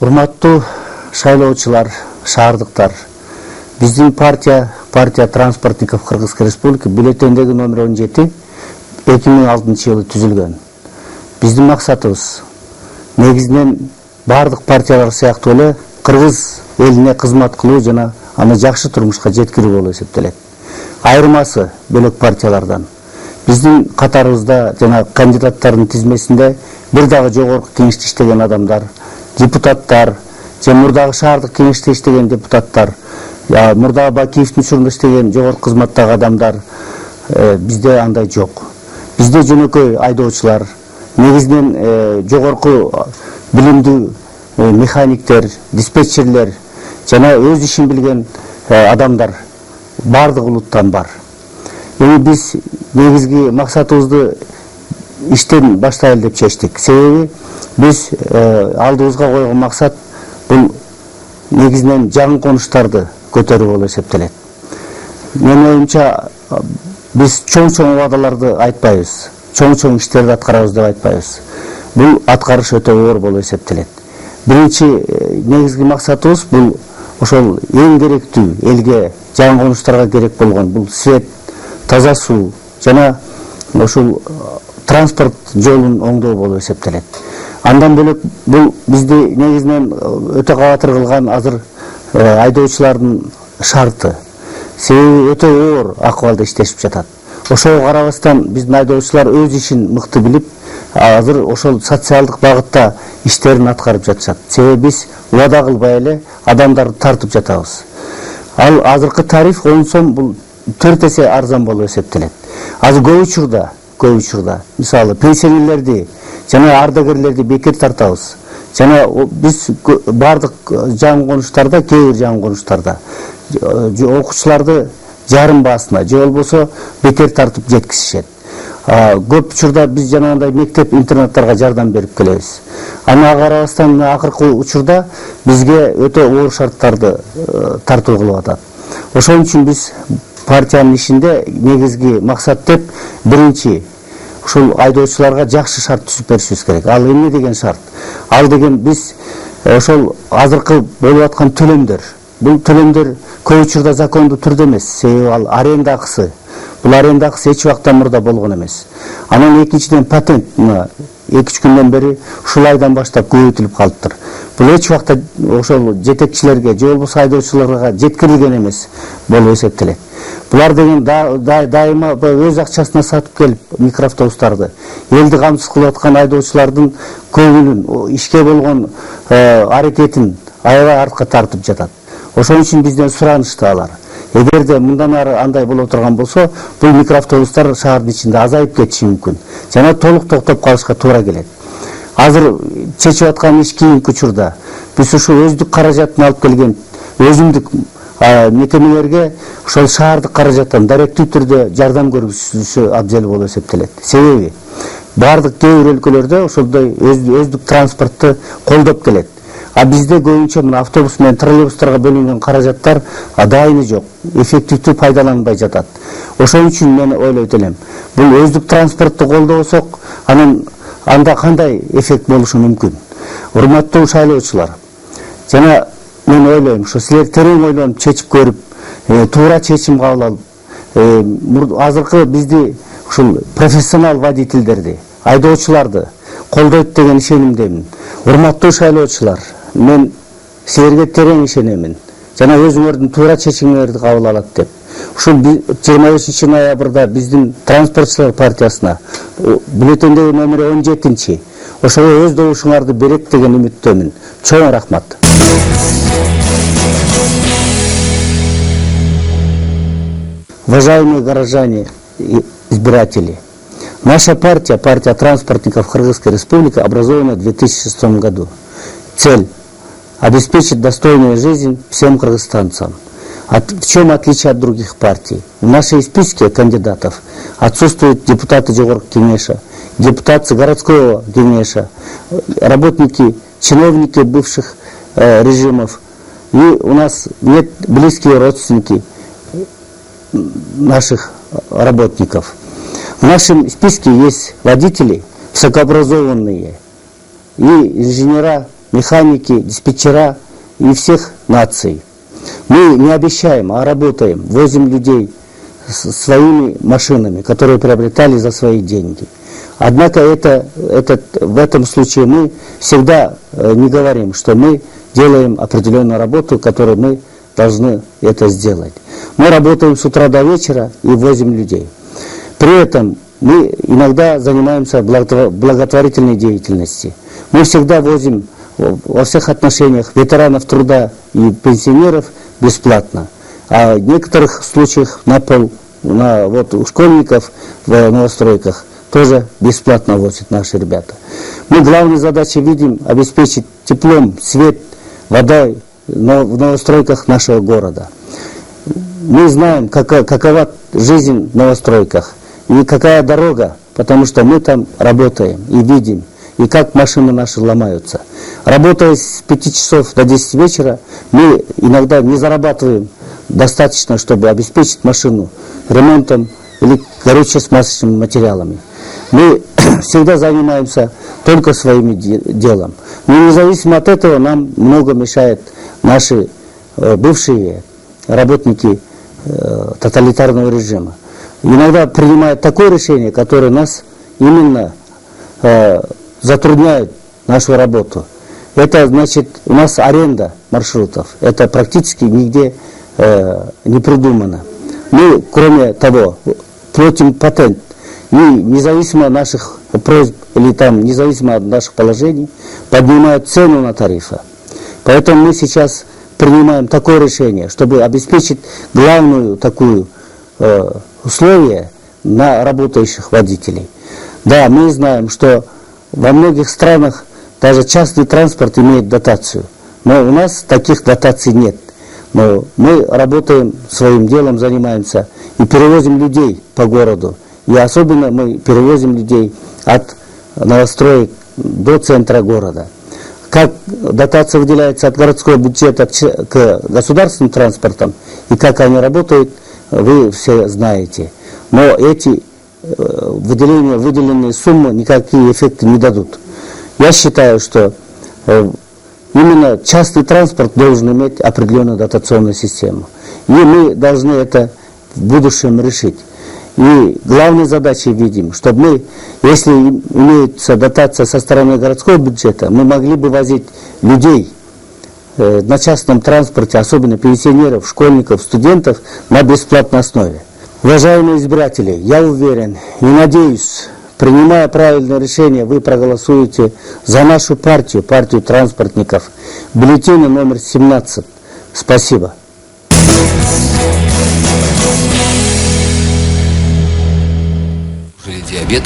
Урматтуу шайлоочулар, шаардыктар, биздин партия транспортников Кыргызской Республики бюллетендеги номер 17 2006-жылы түзүлгөн. Биздин максатыбыз негизинен бардык партиялар сыяктуу эле кыргыз элине кызмат кылуу жана аны жакшы турмушка жеткирүү болуп эсептелет. Айырмасы бөлөк партиялардан. Биздин катарыбызда жана кандидаттардын тизмесинде бир дагы жогорку кеңеште иштеген адамдар, депутаттар, же мурдагы шаардык кеңеште иштеген депутаттар, мурдагы Бакиевдин учурунда иштеген жогорку кызматтагы адамдар, бизде андай жок. Бизде жөнөкөй айдоочулар, негизинен жогорку билимдүү механиктер, диспетчерлер жана өз ишин билген адамдар бардык улуттан бар. Эми биз негизги максатыбызды иштен баштайлы деп чечтик. Себеби биз алдыбызга койгон максат бул негизинен жаңы конуштарды көтөрүү болуп эсептелет. Менин оюмча биз чоң убадаларды айтпайбыз, чоң иштерди аткарабыз деп айтпайбыз. Бул аткарыш өтө оор болуп эсептелет. Биринчи негизги максатыбыз бул ошол эң керектүү элге, жаңы конуштарга керек болгон бул свет, таза суу жана ошол транспорт жолун оңдоо болуп эсептелет. Андан бөлөк бул бизди негизинен өтө кабатыр кылган азыр айдоочулардын шарты. Себеби өтө оор акыбалда иштешип жатат. Ошого карабастан биздин айдоочулар өз ишин мыкты билип, азыр ошол социалдык багытта иштерин аткарып жатышат. Себеби биз убада кылбай эле адамдарды тартып жатабыз. Ал азыркы тариф 10 сом бул 4 эсе арзан болуп эсептелет. Азыр көп учурда мисалы пенсионерлерди жана ардагерлерди бекер тартабыз. Жана биз бардык жаңы конуштарда, кээ бир жаңы конуштарда окуучуларды жарым баасына же болбосо бекер тартып жеткизишет. Көп учурда биз жанагындай мектеп интернаттарга жардам берип келебиз. Ага карабастан акыркы учурда бизге өтө оор шарттарды тартуу кылып атат. Ошон үчүн биз партиянын ишинде негизги максат деп биринчи ушул айдоочуларга жакшы шарт түзүп беришибиз керек. Ал эмне деген шарт? Ал деген биз ошол азыркы болуп аткан төлөмдөр. Бул төлөмдөр көп учурда закондуу түрдө эмес. Себеби ал аренда акысы. Бул аренда акысы эч убакта мурда болгон эмес. Анан экинчиден патент 2-3 күндөн бери ушул айдан баштап көбөйтүлүп калыптыр. Бул эч убакта ошол жетекчилерге же болбосо айдоочуларга жеткирилген эмес болуп эсептелет. Булар деген дайыма өз акчасына сатып келип микроавтобустарды элди камсыз кылып аткан айдоочулардын көңүлүн, ишке болгон аракетин аябай артка тартып жатат. Ошон үчүн бизден суранышты алар. Эгерде мындан ары андай боло турган болсо, бул микроавтобустар шаардын ичинде азайып кетиши мүмкүн. Жана толук токтоп калышка туура келет. Азыр чечип аткан иш кийинки учурда биз ушул өздүк каражатын алып келген өзүмдүк мекемелерге ошол шаардык каражаттан даректүү түрдө жардам көрсөтүшү абзел болуп эсептелет. Себеби бардык кээ бир өлкөлөрдө ошолдой өздүк транспортты колдоп келет. А бизде көбүнчө мына автобус менен троллейбустарга бөлүнгөн каражаттар дайыны жок, эффективдүү пайдаланбай жатат. Ошон үчүн мен ойлойт элем, бул өздүк транспортту колдосок, анда кандай эффект болушу мүмкүн? Урматтуу шайлоочулар, жана мен ойлойм, ушу силер терең ойлонуп чечип көрүп, туура чечим кабыл алып, азыркы бизди ушул профессионал водительдерди, айдоочуларды колдойт деген ишенимдемин. Урматтуу шайлоочулар, мен силерге терең ишенемин. Жана өзүңөрдүн туура чечимдерди кабыл алат деп. Ушул 25 ноябрда биздин транспортчулар партиясына бюллетендеги номер 17-чи ошого өз добушуңарды берет деген үмүттөмүн. Чоң рахмат. Уважаемые горожане и избиратели, наша партия транспортников Кыргызской Республики, образована в 2006 году. Цель – обеспечить достойную жизнь всем кыргызстанцам. В чем отличие от других партий? В нашей списке кандидатов отсутствуют депутаты Жогорку кеңеша, депутаты городского кеңеша, работники, чиновники бывших режимов. И у нас нет близкие родственники наших работников. В нашем списке есть водители высокообразованные и инженера механики, диспетчера и всех наций. Мы не обещаем, а работаем, возим людей своими машинами, которые приобретали за свои деньги. Однако в этом случае мы всегда не говорим, что мы делаем определенную работу, которую мы должны это сделать. Мы работаем с утра до вечера и возим людей. При этом мы иногда занимаемся благотворительной деятельностью. Мы всегда возим во всех отношениях ветеранов труда и пенсионеров бесплатно. А в некоторых случаях у школьников в новостройках тоже бесплатно возят наши ребята. Мы главной задачей видим обеспечить теплом, свет, водой в новостройках нашего города. Мы знаем, какова жизнь в новостройках и какая дорога, потому что мы там работаем и видим, и как машины наши ломаются. Работая с 5 часов до 10 вечера, мы иногда не зарабатываем достаточно, чтобы обеспечить машину ремонтом или горюче-смазочными материалами. Мы всегда занимаемся только своим делом. Но независимо от этого нам много мешает наши бывшие работники тоталитарного режима. Иногда принимают такое решение, которое нас именно затрудняет нашу работу. Это значит, у нас аренда маршрутов. Это практически нигде не придумано. Мы, кроме того, платим патент. И независимо от наших просьб или независимо от наших положений, поднимают цену на тарифы. Поэтому мы сейчас принимаем такое решение, чтобы обеспечить главную такую условие на работающих водителей. Да, мы знаем, что во многих странах даже частный транспорт имеет дотацию, но у нас таких дотаций нет. Но мы работаем, своим делом занимаемся и перевозим людей по городу. И особенно мы перевозим людей от новостроек до центра города. Как дотация выделяется от городского бюджета к государственным транспортам и как они работают, вы все знаете. Но эти выделенные суммы никакие эффекты не дадут. Я считаю, что именно частный транспорт должен иметь определенную дотационную систему. И мы должны это в будущем решить. И главной задачей видим, чтобы мы, если имеется дотация со стороны городского бюджета, мы могли бы возить людей на частном транспорте, особенно пенсионеров, школьников, студентов, на бесплатной основе. Уважаемые избиратели, я уверен и надеюсь, принимая правильное решение, вы проголосуете за нашу партию, партию транспортников, бюллетень номер 17. Спасибо. Диабет.